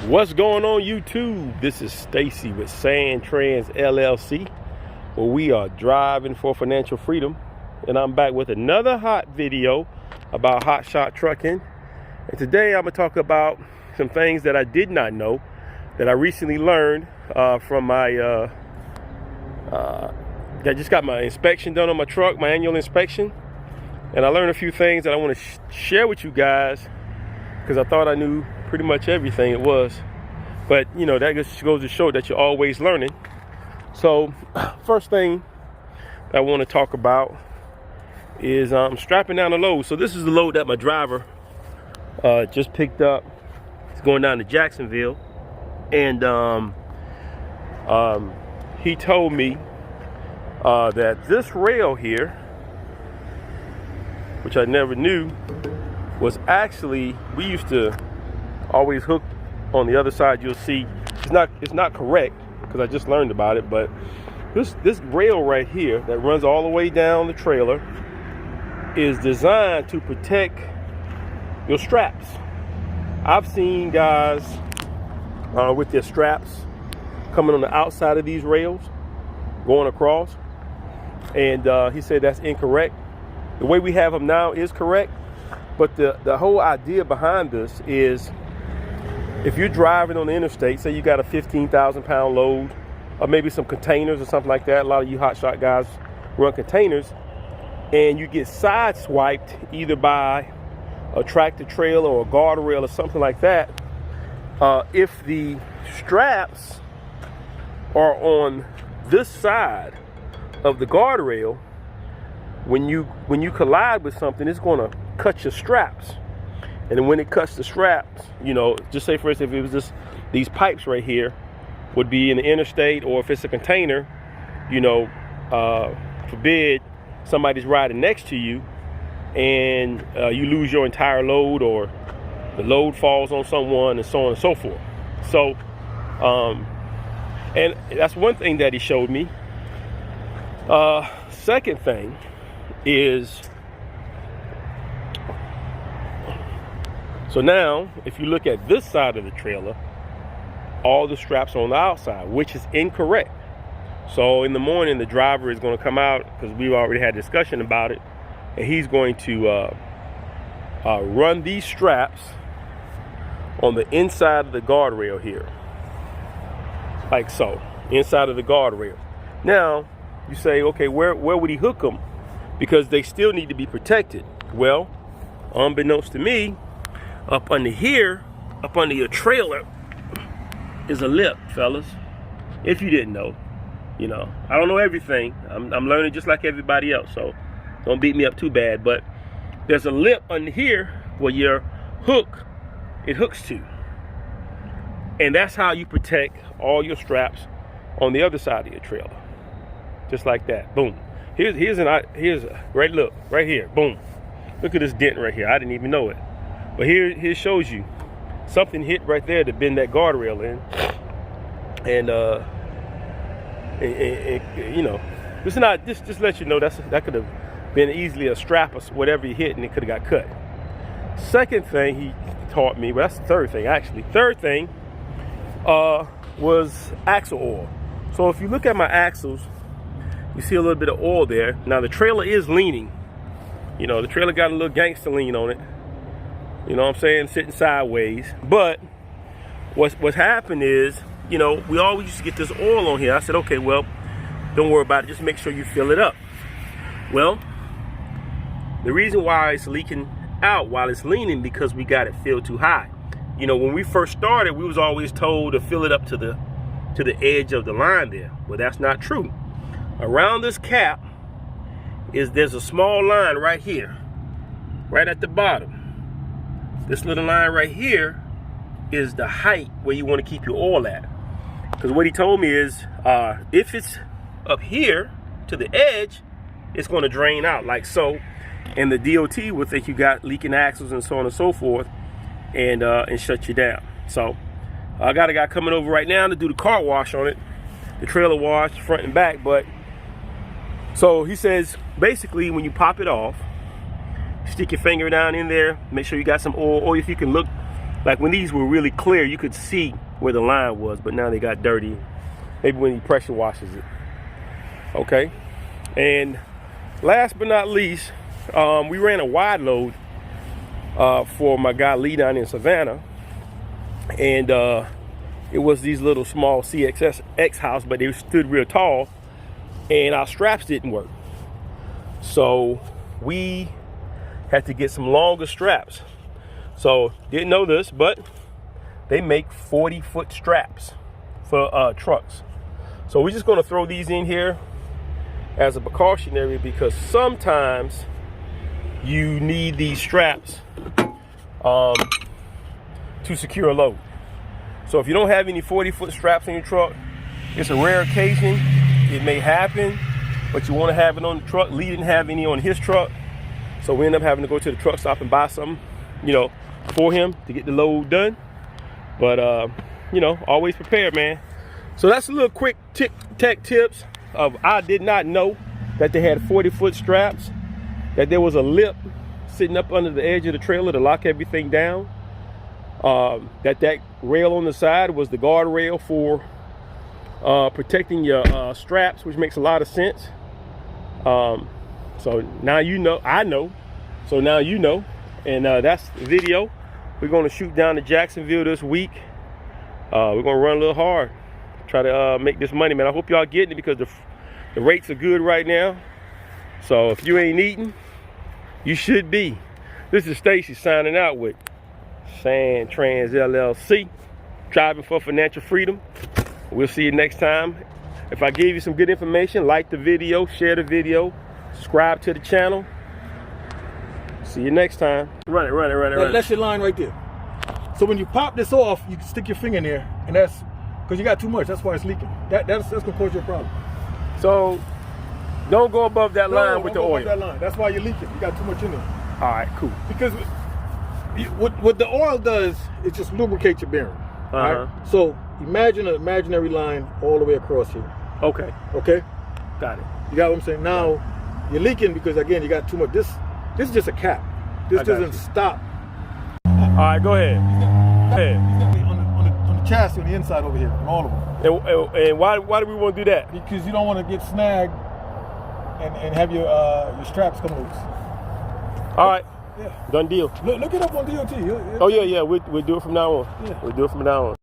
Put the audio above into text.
What's going on YouTube? This is Stacy with Sandtrans LLC, where we are driving for financial freedom, and I'm back with another hot video about Hotshot trucking. And today I'm gonna talk about some things that I did not know that I recently learned from my I just got my inspection done on my truck, my annual inspection, and I learned a few things that I want to share with you guys because I thought I knew pretty much everything it was. But you know, that just goes to show that you're always learning. So first thing I want to talk about is strapping down the load. So this is the load that my driver just picked up. It's going down to Jacksonville, and he told me that this rail here, which I never knew, was actually, we used to always hook on the other side. You'll see it's not correct because I just learned about it, but this rail right here that runs all the way down the trailer is designed to protect your straps. I've seen guys with their straps coming on the outside of these rails going across, and he said that's incorrect. The way we have them now is correct, but the whole idea behind this is, if you're driving on the interstate, say you got a 15,000 pound load, or maybe some containers or something like that. A lot of you hotshot guys run containers, and you get sideswiped either by a tractor trailer or a guardrail or something like that. If the straps are on this side of the guardrail, when you collide with something, it's going to cut your straps. And then when it cuts the straps, you know, just say for instance, if it was just these pipes right here would be in the interstate, or if it's a container, you know, forbid somebody's riding next to you and you lose your entire load, or the load falls on someone, and so on and so forth. So and that's one thing that he showed me. Second thing is, so now if you look at this side of the trailer, all the straps are on the outside, which is incorrect. So in the morning, the driver is going to come out, because we've already had a discussion about it, and he's going to run these straps on the inside of the guardrail here, like so, inside of the guardrail. Now you say, okay, where would he hook them? Because they still need to be protected. Well, unbeknownst to me, up under here, up under your trailer, is a lip, fellas. If you didn't know, you know, I don't know everything. I'm learning just like everybody else, so don't beat me up too bad. But there's a lip under here where your hook, it hooks to, and that's how you protect all your straps on the other side of your trailer, just like that. Boom. Here's right, look right here. Boom. Look at this dent right here. I didn't even know it, but here shows you something hit right there to bend that guardrail in, and you know, this is not, just let you know that could have been easily a strap or whatever you hit, and it could have got cut. Second thing he taught me, well, that's the third thing actually. Third thing was axle oil. So if you look at my axles, you see a little bit of oil there. Now the trailer is leaning. You know, the trailer got a little gangster lean on it. You know what I'm saying? Sitting sideways. But what's happened is, you know, we always used to get this oil on here. I said, okay, well, don't worry about it. Just make sure you fill it up. Well, the reason why it's leaking out while it's leaning, because we got it filled too high. You know, when we first started, we was always told to fill it up to the edge of the line there. Well, that's not true. Around this cap there's a small line right here, right at the bottom. This little line right here is the height where you want to keep your oil at. Because what he told me is, if it's up here to the edge, it's going to drain out like so, and the DOT will think you got leaking axles and so on and so forth, and shut you down. So I got a guy coming over right now to do the car wash on it, the trailer wash, front and back. But so he says, basically, when you pop it off, stick your finger down in there, make sure you got some oil, or if you can look Like when these were really clear, you could see where the line was, but now they got dirty. Maybe when he pressure washes it. Okay. And last but not least, we ran a wide load for my guy Lee down in Savannah. And it was these little small CXX house, but they stood real tall, and our straps didn't work. So we had to get some longer straps. So didn't know this, but they make 40-foot straps for trucks. So we're just gonna throw these in here as a precautionary, because sometimes you need these straps to secure a load. So if you don't have any 40-foot straps in your truck, it's a rare occasion. It may happen, but you want to have it on the truck. Lee didn't have any on his truck, so we ended up having to go to the truck stop and buy something, for him to get the load done. But always prepared, man. So that's a little quick tech tips of I did not know that they had 40-foot straps, that there was a lip sitting up under the edge of the trailer to lock everything down. That rail on the side was the guard rail for protecting your straps, which makes a lot of sense. So now you know, I know, so now you know. And that's the video. We're going to shoot down to Jacksonville this week. We're going to run a little hard, try to make this money, man. I hope y'all getting it, because the rates are good right now. So if you ain't eating, you should be. This is Stacy signing out with Sandtrans LLC, driving for financial freedom. We'll see you next time. If I gave you some good information, like the video, share the video, subscribe to the channel. See you next time. Run it. That's your line right there. So when you pop this off, you can stick your finger in there, and that's because you got too much. That's why it's leaking. That's gonna cause you a problem. So don't go above that line with the oil. That line. That's why you're leaking. You got too much in there. All right, cool. Because what the oil does, it just lubricates your bearing. Right? So imagine an imaginary line all the way across here. Okay. Okay. Got it. You got what I'm saying? Now you're leaking because again you got too much. This is just a cap. This doesn't stop. All right, go ahead. On the chassis on the inside over here, on all of them. And why do we want to do that? Because you don't want to get snagged and have your straps come loose. All right. Yeah. Done deal. Look it up on DOT. Oh yeah. We'll do it from now on. Yeah. We'll do it from now on.